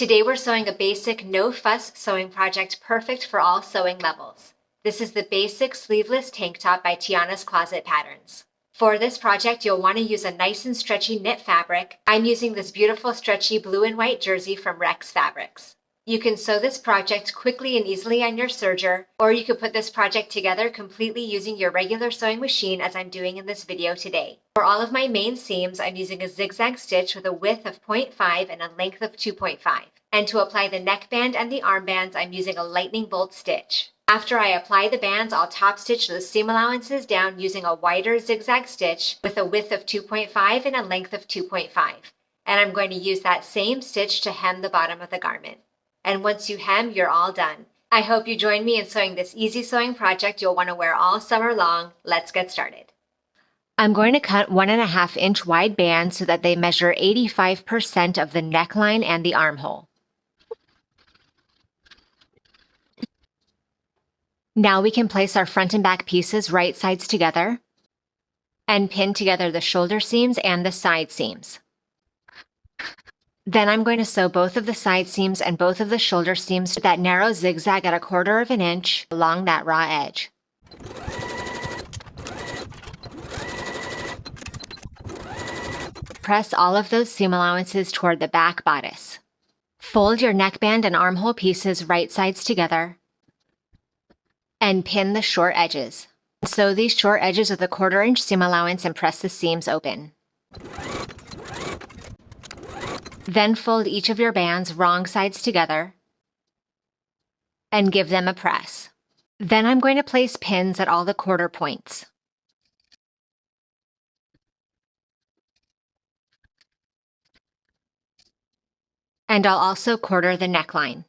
Today we're sewing a basic no-fuss sewing project perfect for all sewing levels. This is the basic sleeveless tank top by Tiana's Closet Patterns. For this project, you'll want to use a nice and stretchy knit fabric. I'm using this beautiful stretchy blue and white jersey from Rex Fabrics. You can sew this project quickly and easily on your serger, or you could put this project together completely using your regular sewing machine as I'm doing in this video today. For all of my main seams, I'm using a zigzag stitch with a width of 0.5 and a length of 2.5. And to apply the neckband and the armbands, I'm using a lightning bolt stitch. After I apply the bands, I'll top stitch those seam allowances down using a wider zigzag stitch with a width of 2.5 and a length of 2.5. And I'm going to use that same stitch to hem the bottom of the garment. And once you hem, you're all done. I hope you join me in sewing this easy sewing project you'll want to wear all summer long. Let's get started. I'm going to cut 1.5 inch wide bands so that they measure 85% of the neckline and the armhole. Now we can place our front and back pieces right sides together and pin together the shoulder seams and the side seams. Then I'm going to sew both of the side seams and both of the shoulder seams to that narrow zigzag at 1/4 inch along that raw edge. Press all of those seam allowances toward the back bodice. Fold your neckband and armhole pieces right sides together and pin the short edges. Sew these short edges with a 1/4 inch seam allowance and press the seams open. Then fold each of your bands wrong sides together and give them a press. Then I'm going to place pins at all the quarter points. And I'll also quarter the neckline.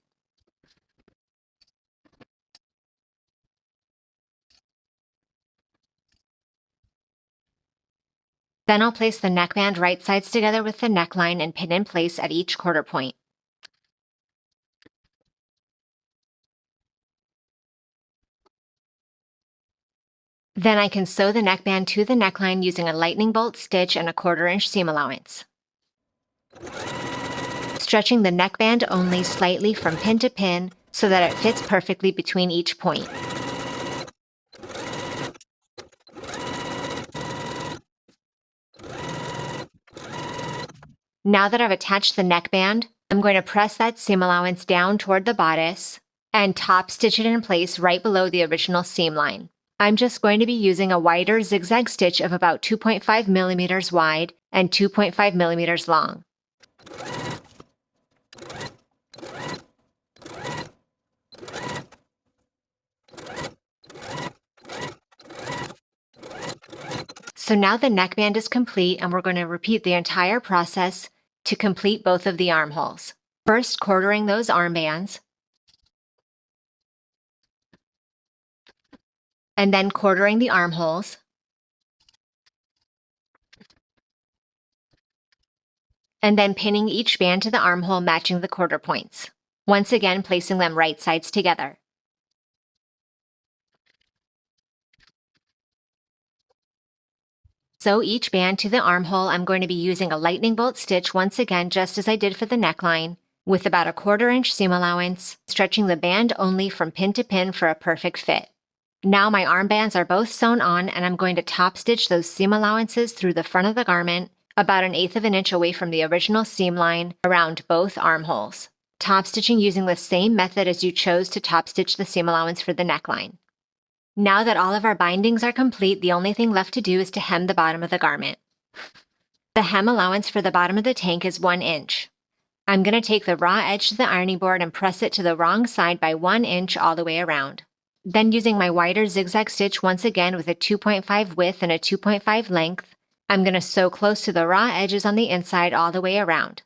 Then I'll place the neckband right sides together with the neckline and pin in place at each quarter point. Then I can sew the neckband to the neckline using a lightning bolt stitch and a 1/4 inch seam allowance, stretching the neckband only slightly from pin to pin so that it fits perfectly between each point. Now that I've attached the neckband, I'm going to press that seam allowance down toward the bodice and top stitch it in place right below the original seam line. I'm just going to be using a wider zigzag stitch of about 2.5 millimeters wide and 2.5 millimeters long. So now the neckband is complete, and we're going to repeat the entire process to complete both of the armholes. First, quartering those armbands, and then quartering the armholes, and then pinning each band to the armhole matching the quarter points. Once again, placing them right sides together. Sew each band to the armhole. I'm going to be using a lightning bolt stitch once again, just as I did for the neckline, with about a 1/4 inch seam allowance, stretching the band only from pin to pin for a perfect fit. Now my armbands are both sewn on, and I'm going to top stitch those seam allowances through the front of the garment, about 1/8 inch away from the original seam line, around both armholes. Top stitching using the same method as you chose to top stitch the seam allowance for the neckline. Now that all of our bindings are complete, the only thing left to do is to hem the bottom of the garment. The hem allowance for the bottom of the tank is 1 inch. I'm going to take the raw edge to the ironing board and press it to the wrong side by 1 inch all the way around. Then using my wider zigzag stitch once again with a 2.5 width and a 2.5 length, I'm going to sew close to the raw edges on the inside all the way around.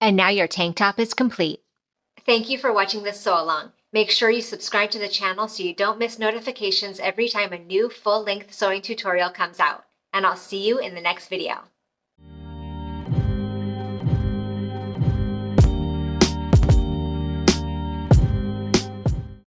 And now your tank top is complete. Thank you for watching this sew along. Make sure you subscribe to the channel so you don't miss notifications every time a new full-length sewing tutorial comes out. And I'll see you in the next video.